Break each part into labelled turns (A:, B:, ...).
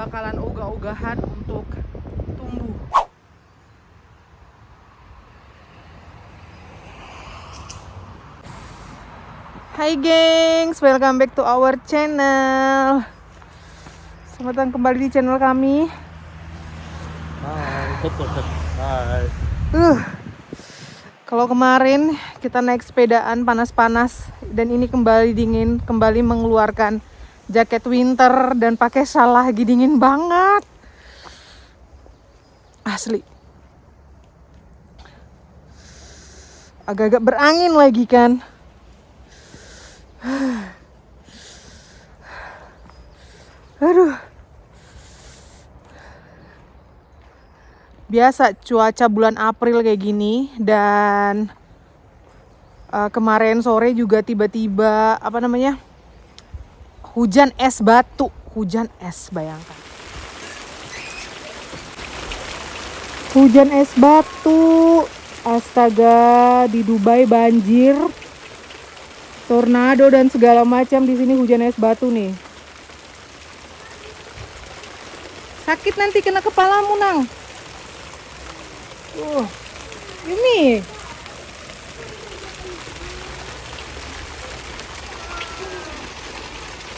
A: bakalan ogah-ogahan untuk tumbuh. Hai gengs, welcome back to our channel. Selamat datang kembali di channel kami.
B: Hai, hai.
A: Kalau kemarin kita naik sepedaan panas-panas dan ini kembali dingin, kembali mengeluarkan jaket winter dan pakai shawl lagi, dingin banget. Asli. Agak-agak berangin lagi kan. Aduh. Biasa cuaca bulan April kayak gini dan kemarin sore juga tiba-tiba hujan es batu, hujan es, bayangkan. Hujan es batu. Astaga, di Dubai banjir, tornado dan segala macam, di sini hujan es batu nih. Sakit nanti kena kepalamu, Nang. Ini.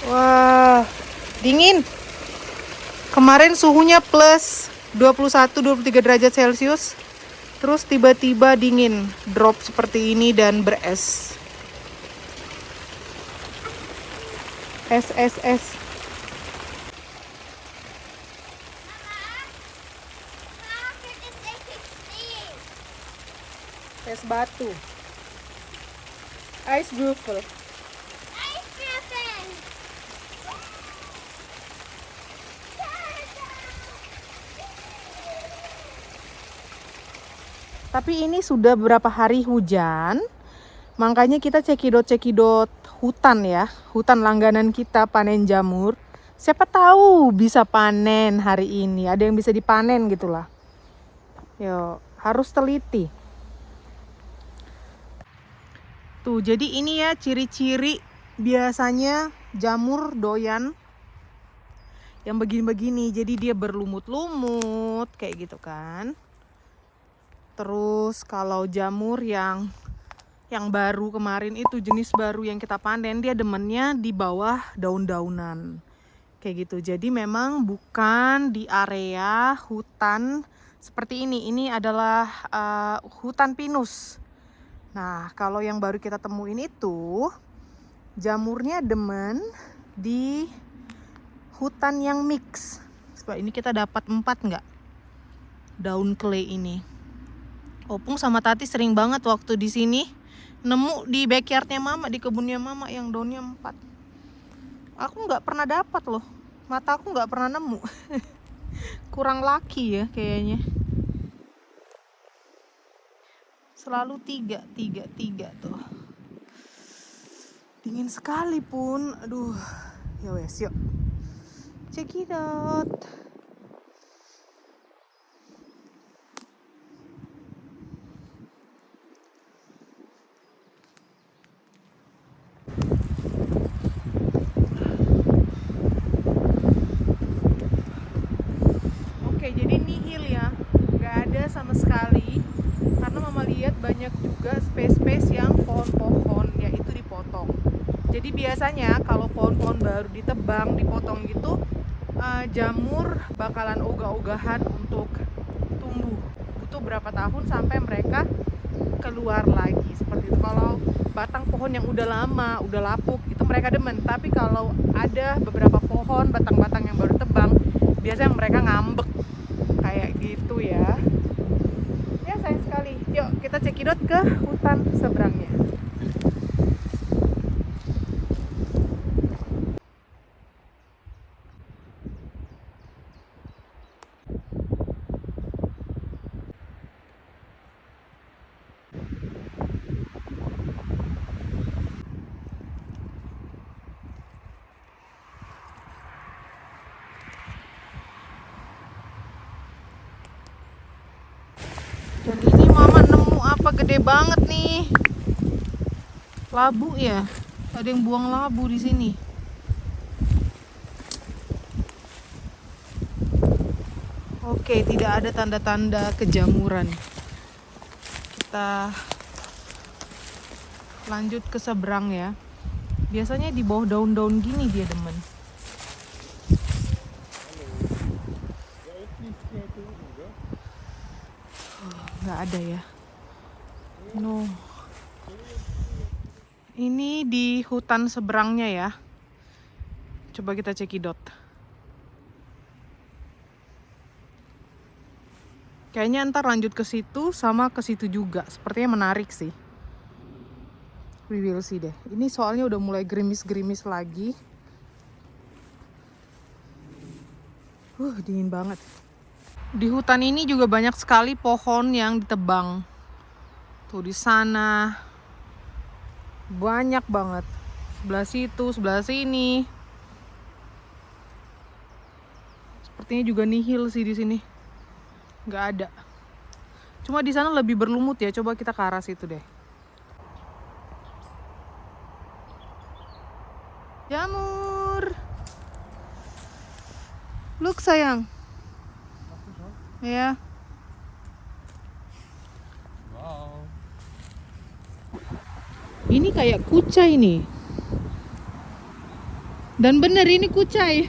A: Wah, dingin. Kemarin suhunya plus 21-23 derajat Celcius. Terus tiba-tiba dingin, drop seperti ini dan beres. Es. Es batu. Ice waffle. Tapi ini sudah beberapa hari hujan, makanya kita cekidot hutan ya, hutan langganan kita panen jamur. Siapa tahu bisa panen hari ini, ada yang bisa dipanen gitulah. Yo, harus teliti. Tuh, jadi ini ya ciri-ciri biasanya jamur doyan yang begini-begini. Jadi dia berlumut-lumut kayak gitu kan. Terus kalau jamur yang baru kemarin itu, jenis baru yang kita panen, dia demennya di bawah daun-daunan kayak gitu. Jadi memang bukan di area hutan seperti ini. Ini adalah hutan pinus. Nah, kalau yang baru kita temuin itu jamurnya demen di hutan yang mix. Coba ini kita dapat 4 nggak daun clay ini. Opung sama Tati sering banget waktu di sini nemu di backyardnya Mama, di kebunnya Mama yang daunnya 4. Aku nggak pernah dapat loh, mataku nggak pernah nemu. Kurang laki ya kayaknya. Selalu 3 tuh. Dingin sekali pun, aduh. Ya wes, yuk cekidot. Oke, jadi nihil ya, nggak ada sama sekali, karena Mama lihat banyak juga space yang pohon-pohon ya itu dipotong. Jadi biasanya kalau pohon-pohon baru ditebang, dipotong gitu, jamur bakalan ogah-ogahan untuk tumbuh. Butuh berapa tahun sampai mereka keluar lagi seperti itu. Kalau batang pohon yang udah lama, udah lapuk, itu mereka demen. Tapi kalau ada beberapa pohon, batang-batang yang baru tebang, biasanya mereka ngambek kayak gitu ya. Ya sayang sekali. Yuk kita cekidot ke hutan seberangnya. Dan ini Mama nemu apa gede banget nih. Labu ya. Ada yang buang labu di sini. Oke, tidak ada tanda-tanda kejamuran. Kita lanjut ke seberang ya. Biasanya di bawah daun-daun gini dia demen. Nggak ada ya. No. Ini di hutan seberangnya ya. Coba kita cekidot. Kayaknya ntar lanjut ke situ sama ke situ juga. Sepertinya menarik sih. We will see deh. Ini soalnya udah mulai gerimis-gerimis lagi. Dingin banget. Di hutan ini juga banyak sekali pohon yang ditebang. Tuh di sana. Banyak banget. Sebelah situ, sebelah sini. Sepertinya juga nihil sih di sini. Nggak ada. Cuma di sana lebih berlumut ya. Coba kita ke arah situ deh. Jamur. Look sayang. Ya.
B: Wow.
A: Ini kayak kucai nih. Dan bener ini kucai.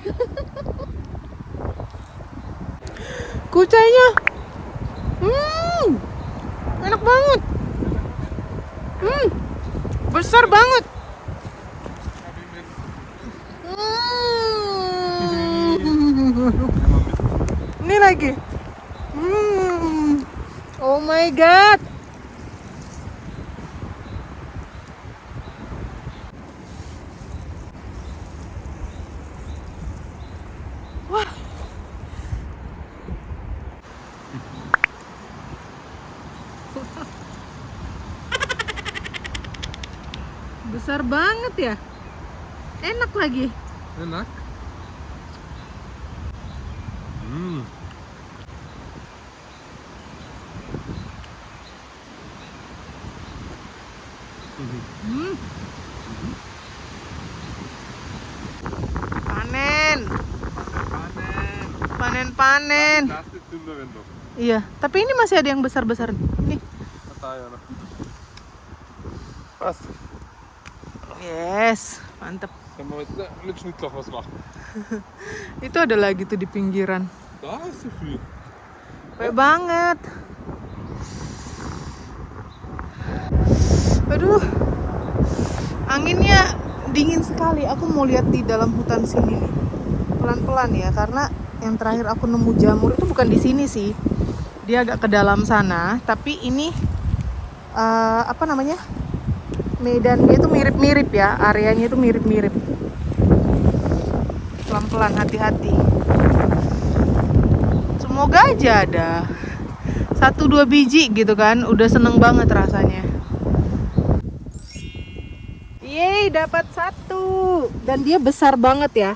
A: Kucainya. Enak banget. Besar banget. Ini lagi. Oh my god. Wah. Besar banget ya. Enak lagi.
B: Enak.
A: Panen.
B: Panen.
A: Panen.
B: Das ist dünner, wenn doch.
A: Iya, tapi ini masih ada yang besar-besar. Nih.
B: Da ja noch. Was?
A: Yes, mantep.
B: Können wir mit Schnittlauch was machen?
A: Itu ada lagi tuh di pinggiran.
B: Da ist so viel.
A: Baik banget. Aduh, anginnya dingin sekali. Aku mau lihat di dalam hutan sini nih. Pelan-pelan ya, karena yang terakhir aku nemu jamur itu bukan di sini sih. Dia agak ke dalam sana, tapi ini apa namanya? Medannya itu mirip-mirip ya, areanya itu mirip-mirip. Pelan-pelan, hati-hati. Semoga aja ada 1-2 biji gitu kan, udah seneng banget rasanya. Yeay, dapat 1 dan dia besar banget ya.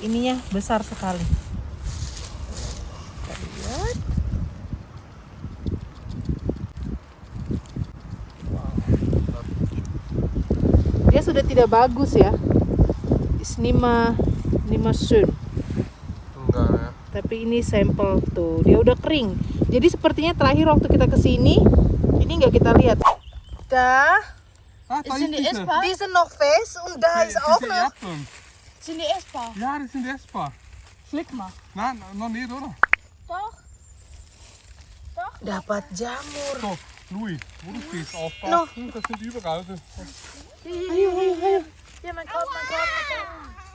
A: Ininya besar sekali. Kita lihat. Dia sudah tidak bagus ya. Nima schön.
B: Enggak ya.
A: Tapi ini sampel tuh, dia udah kering. Jadi sepertinya terakhir waktu kita kesini, ini nggak kita lihat. Da,
B: Ah, da
C: Sind die
B: ist
C: essbar?
A: die sind noch fest und da ist auch
B: Diese
A: noch.
B: Erdbeeren.
C: Sind die essbar?
B: Ja, die sind essbar.
C: Flick mal.
B: Nein, noch nicht, oder?
C: Doch. Doch.
A: Dapat jamur.
B: So, Louis, wo du stehst, aufpassen. Das sind überall.
A: Ayo, ayo, ayo.
C: Hier, mein Korb, mein Korb, mein Korb.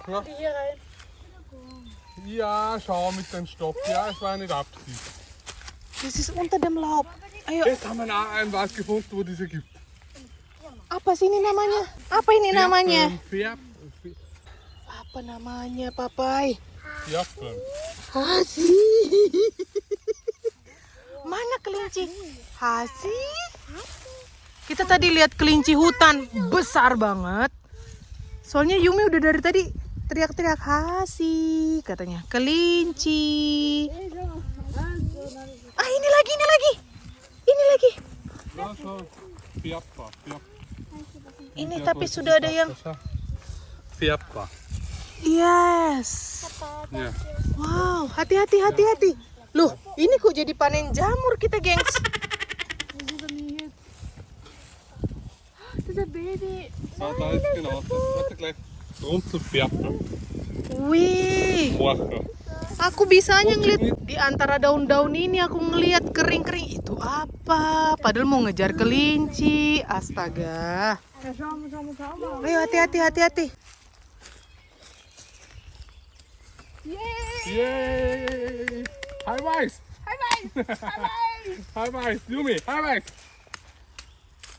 B: Ja.
C: Die hier rein.
B: Ja, schau mit dem Stopp. Ja, es war nicht Absicht.
A: Das ist unter dem Laub. Ayo,
B: Jetzt haben wir einen Wald gefunden, wo diese gibt.
A: apa sih ini namanya? Apa ini namanya?
B: Färblen.
A: Apa namanya, Papai?
B: Färblen.
A: Hasi. Mana kelinci? Hasi. Kita tadi lihat kelinci hutan besar banget. Soalnya Yumi udah dari tadi teriak-teriak Hasi katanya. Kelinci. Ah, ini lagi, ini lagi. Ini lagi.
B: Ja, schau. Färbbar.
A: Ini tapi sudah ada yang
B: Färbbar.
A: yes.
B: Ja.
A: Wow, hati-hati, hati-hati. Loh, ini kok jadi panen jamur kita, gengs?
C: We zitten hier. Het is een baby.
B: Zo, daar is het genoten. Wat ik leg rond te pjappen.
A: Wih,
B: Morgen.
A: aku bisanya ngeliat di antara daun-daun ini, aku ngeliat kering-kering. Itu apa? Padahal mau ngejar kelinci. Astaga.
C: Ja, samen.
A: Ayo, hati-hati.
B: Yay! High five!
C: High five.
B: High five! Yumi! High five!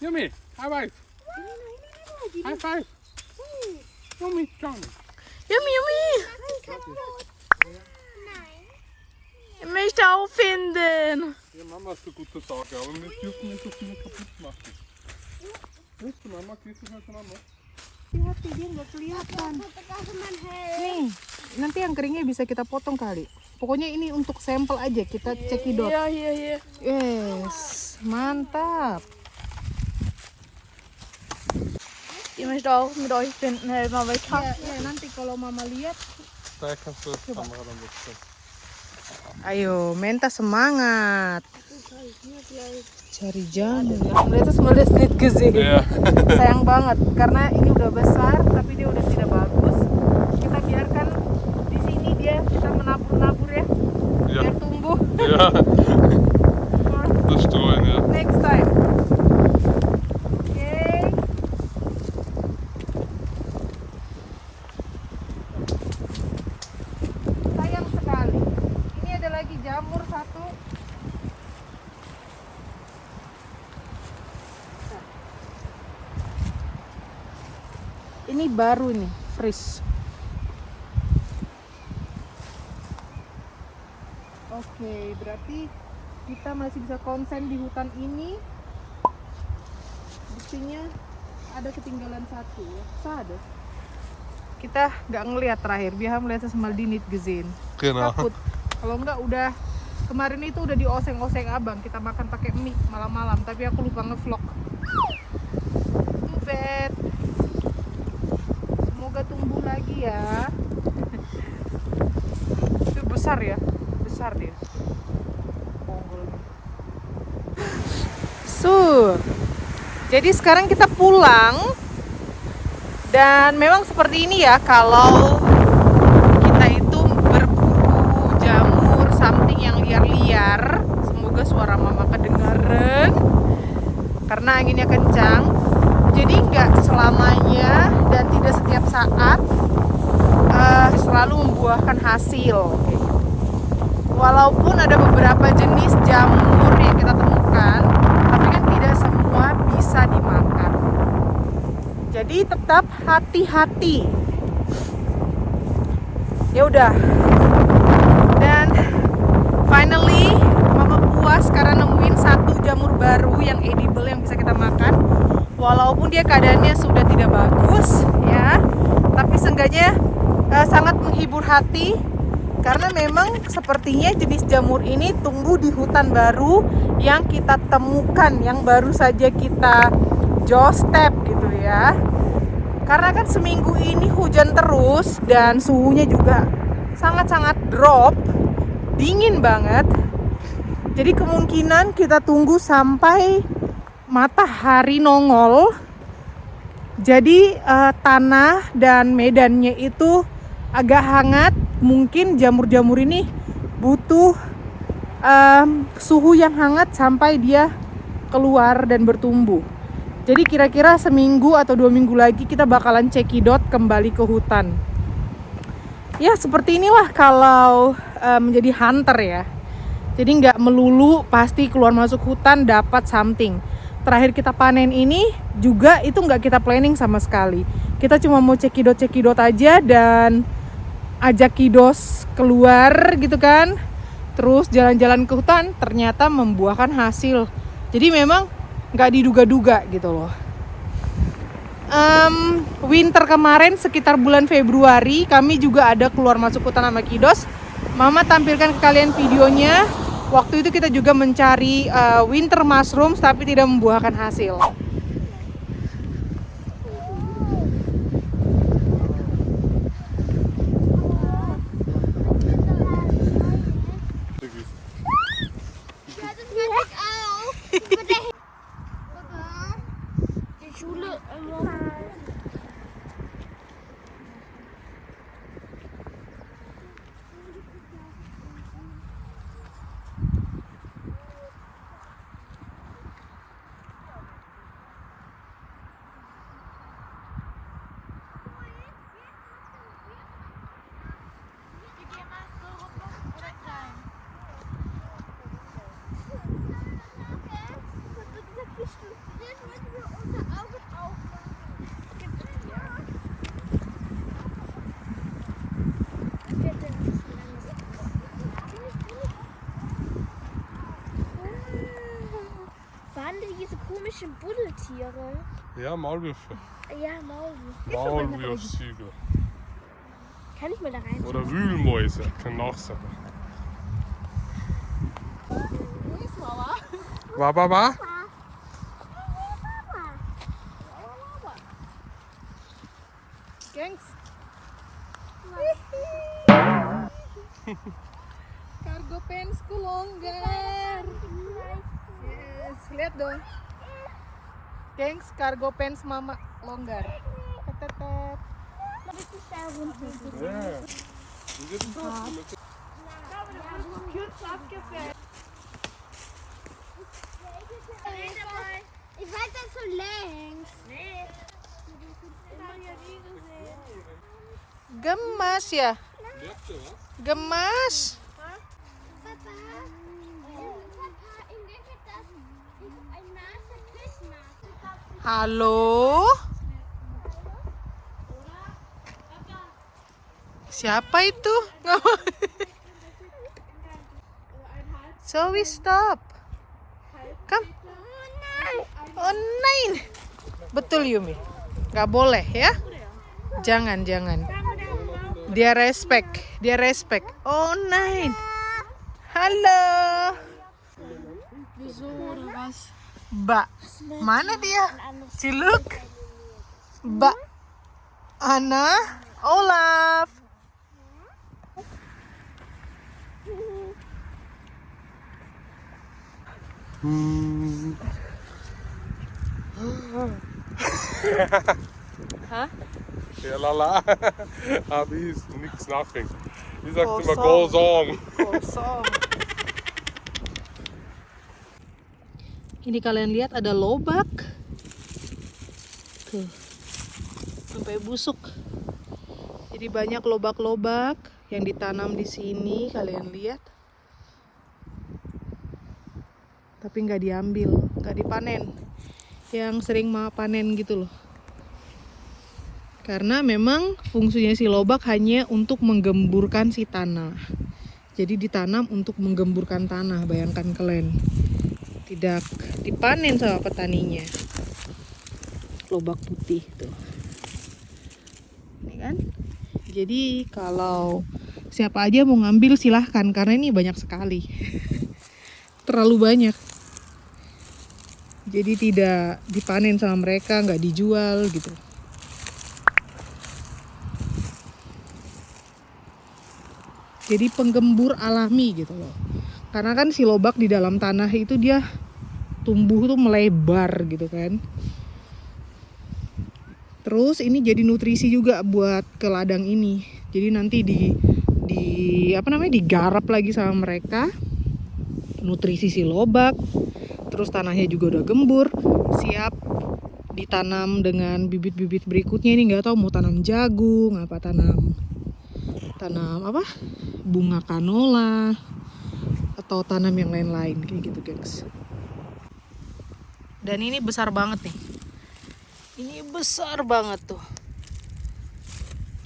B: Yumi! High five! High five! Yumi, John!
A: Yummy. Ik möchte auch finden.
B: Ja, Mama ist so gute Sache, aber wir dürfen nicht so viel kaputt machen. Willst du Mama? Gehst du mit Mama?
A: Hati-hati, dia nggak kelihatan. Nih, nanti yang keringnya bisa kita potong kali. Pokoknya ini untuk sampel aja, kita cekidot.
C: Ja, hier.
A: Yes, mantap.
C: Je möchte auch mit euch finden helfen, aber ich kann.
A: Ya, nanti kalau mama lihat.
B: Da kannst du die Kamera dann wechseln.
A: Ayo, Menta semangat. Cari jamur. Itu semua udah snit gesehen.
B: Ja.
A: Sayang banget karena ini udah besar tapi dia udah tidak bagus. Kita biarkan di sini dia, kita menabur-nabur ya.
B: Ja.
A: Biar tumbuh.
B: Ja. Das Stuhlen, ja.
A: Next time. Oke. Sayang sekali. Ini ada lagi jamur satu. Ini baru nih, fresh. Oke, berarti kita masih bisa konsen di hutan ini. Buktinya ada ketinggalan satu ya. Ada. Kita nggak ngelihat terakhir, biar melihat semal dinit gesehen.
B: Genau.
A: Takut. Kalau nggak udah kemarin itu udah dioseng-oseng abang, kita makan pakai mie malam-malam, tapi aku lupa ngevlog. Bed. Semoga tumbuh lagi ya. Itu besar ya, besar dia. Jadi sekarang kita pulang. Dan memang seperti ini ya, kalau kita itu berburu jamur something yang liar-liar. Semoga suara mama kedengaran karena anginnya kencang. Jadi nggak selamanya dan tidak setiap saat selalu membuahkan hasil. Walaupun ada beberapa jenis jamur yang kita temukan, tapi kan tidak semua bisa dimakan. Jadi tetap hati-hati. Ya udah. Dan finally mama puas karena nemuin satu jamur baru yang edible yang bisa kita makan. Walaupun dia keadaannya sudah tidak bagus ya, tapi seenggaknya sangat menghibur hati karena memang sepertinya jenis jamur ini tumbuh di hutan baru yang kita temukan, yang baru saja kita doorstep gitu ya. Karena kan seminggu ini hujan terus dan suhunya juga sangat-sangat drop, dingin banget. Jadi kemungkinan kita tunggu sampai matahari nongol. Jadi tanah dan medannya itu agak hangat. Mungkin jamur-jamur ini butuh suhu yang hangat sampai dia keluar dan bertumbuh. Jadi kira-kira seminggu atau 2 minggu lagi kita bakalan cekidot kembali ke hutan. Ya seperti inilah kalau menjadi hunter ya. Jadi nggak melulu pasti keluar masuk hutan dapat something. Terakhir kita panen ini juga itu nggak kita planning sama sekali. Kita cuma mau cekidot aja dan ajak kidos keluar gitu kan. Terus jalan-jalan ke hutan ternyata membuahkan hasil. Jadi memang nggak diduga-duga gitu loh. Winter kemarin sekitar bulan Februari kami juga ada keluar masuk hutan sama kidos. Mama tampilkan ke kalian videonya. Waktu itu kita juga mencari winter mushrooms tapi tidak membuahkan hasil.
C: Die Schule Waren denn diese komischen Buddeltiere?
B: Ja, Maulwürfe.
C: Ja, Maulwurf.
B: Maulwurfshügel.
C: Kann ich mal da rein?
B: Oder Wühlmäuse, kann auch sein. Wa?
A: Gengs. Cargo pantsku longgar. Yes, lihat dong. Gengs, cargo pants mama longgar. Tetetet.
B: Ja. Die sind
C: Ich weiß das so längs. Nee.
A: Gemas ya? Gemas.
C: Papa, in welcher das ist ein nasser Christmas.
A: Halo? Siapa itu? So we stop. Come. Oh nein. Betul Yumi. Gak boleh ya? Jangan. Dia respect. Oh nein. Halo.
C: Wieso oder was?
A: Mbak. Mana dia? Ciluk. Mbak. Ana. Olaf. Hah?
B: Ja, lala. Aber ist nichts nothing. Die sagt immer
A: Goes
B: goes on.
A: Kosong. Ini kalian lihat ada lobak. Tuh. Sampai busuk. Jadi banyak lobak-lobak yang ditanam di sini, kalian lihat. Tapi nggak diambil, nggak dipanen. Yang sering panen gitu loh. Karena memang fungsinya si lobak hanya untuk menggemburkan si tanah. Jadi ditanam untuk menggemburkan tanah, bayangkan kalian. Tidak dipanen sama petaninya. Lobak putih tuh. Ini kan. Jadi kalau siapa aja mau ngambil silahkan, karena ini banyak sekali. Terlalu banyak. Jadi tidak dipanen sama mereka, nggak dijual gitu. Jadi penggembur alami gitu loh. Karena kan si lobak di dalam tanah itu dia tumbuh tuh melebar gitu kan. Terus ini jadi nutrisi juga buat ke ladang ini. Jadi nanti digarap lagi sama mereka. Nutrisi si lobak. Terus tanahnya juga udah gembur, siap ditanam dengan bibit-bibit berikutnya. Ini nggak tahu mau tanam jagung, tanam apa? Bunga kanola atau tanam yang lain-lain kayak gitu, gengs. Dan ini besar banget nih. Ini besar banget tuh.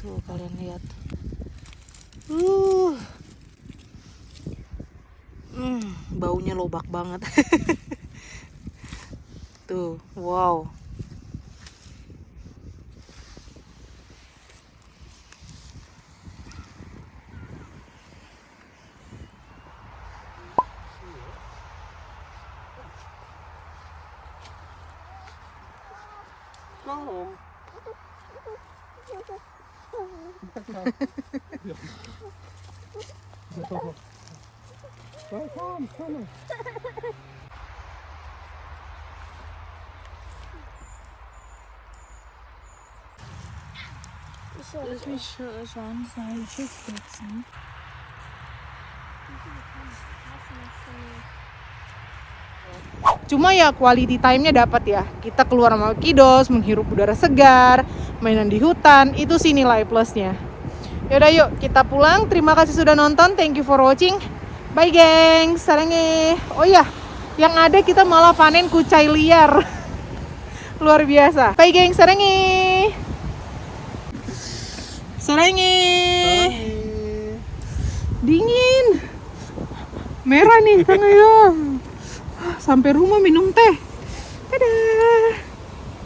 A: Tuh kalian lihat. Baunya lobak banget. Tuh, wow.
B: Warum?
C: Lass mich schauen, sein Schiff setzen.
A: Cuma ya quality time-nya dapat ya. Kita keluar sama kiddos, menghirup udara segar, mainan di hutan, itu sih nilai plusnya. Yaudah yuk, kita pulang. Terima kasih sudah nonton. Thank you for watching. Bye geng, sarangnya. Oh iya, yang ada kita malah panen kucai liar. Luar biasa. Bye geng, sarangnya. Sarangnya. Dingin. Merah nih tangannya. Sampai rumah minum teh.